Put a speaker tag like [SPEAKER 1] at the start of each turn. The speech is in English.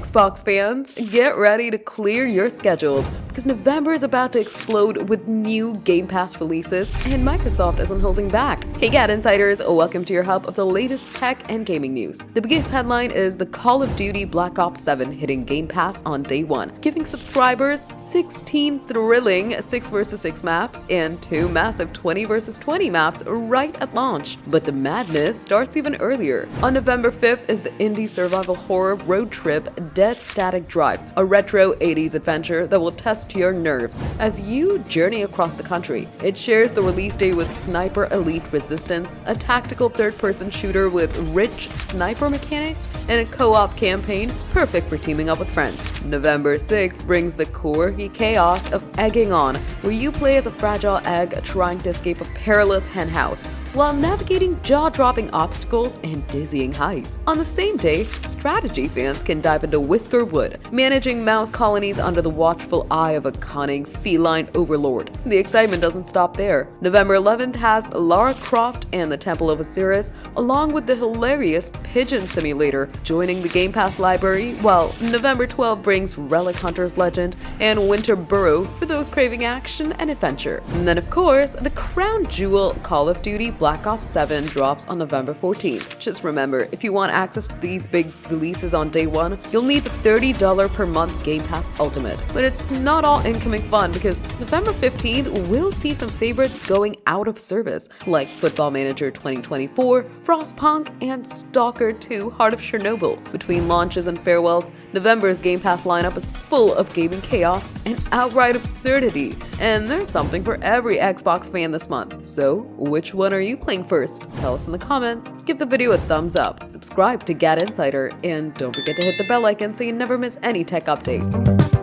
[SPEAKER 1] Xbox fans, get ready to clear your schedules because November is about to explode with new Game Pass releases and Microsoft isn't holding back. Hey GadInsiders, welcome to your hub of the latest tech and gaming news. The biggest headline is the Call of Duty Black Ops 7 hitting Game Pass on day one, giving subscribers 16 thrilling 6 vs 6 maps and 2 massive 20 vs 20 maps right at launch. But the madness starts even earlier. On November 5th is the indie survival horror road trip Dead Static Drive, a retro 80s adventure that will test your nerves as you journey across the country. It shares the release date with Sniper Elite Resistance, a tactical third-person shooter with rich sniper mechanics and a co-op campaign perfect for teaming up with friends. November 6th brings the quirky chaos of Egging On, where you play as a fragile egg trying to escape a perilous henhouse while navigating jaw-dropping obstacles and dizzying heights. On the same day, strategy fans can dive into Whiskerwood, managing mouse colonies under the watchful eye of a cunning feline overlord. The excitement doesn't stop there. November 11th has Lara Croft and the Temple of Osiris, along with the hilarious Pigeon Simulator, joining the Game Pass library, while November 12th brings Relic Hunter's Legend and Winter Burrow for those craving action and adventure. And then, of course, the crown jewel Call of Duty Black Ops 7 drops on November 14th. Just remember, if you want access to these big releases on day one, you'll need the $30 per month Game Pass Ultimate. But it's not all incoming fun because November 15th will see some favorites going out of service, like Football Manager 2024, Frostpunk, and Stalker 2 Heart of Chernobyl. Between launches and farewells, November's Game Pass lineup is full of gaming chaos and outright absurdity. And there's something for every Xbox fan this month. So, which one are you playing first? Tell us in the comments, give the video a thumbs up, subscribe to GadInsider, and don't forget to hit the bell icon so you never miss any tech update.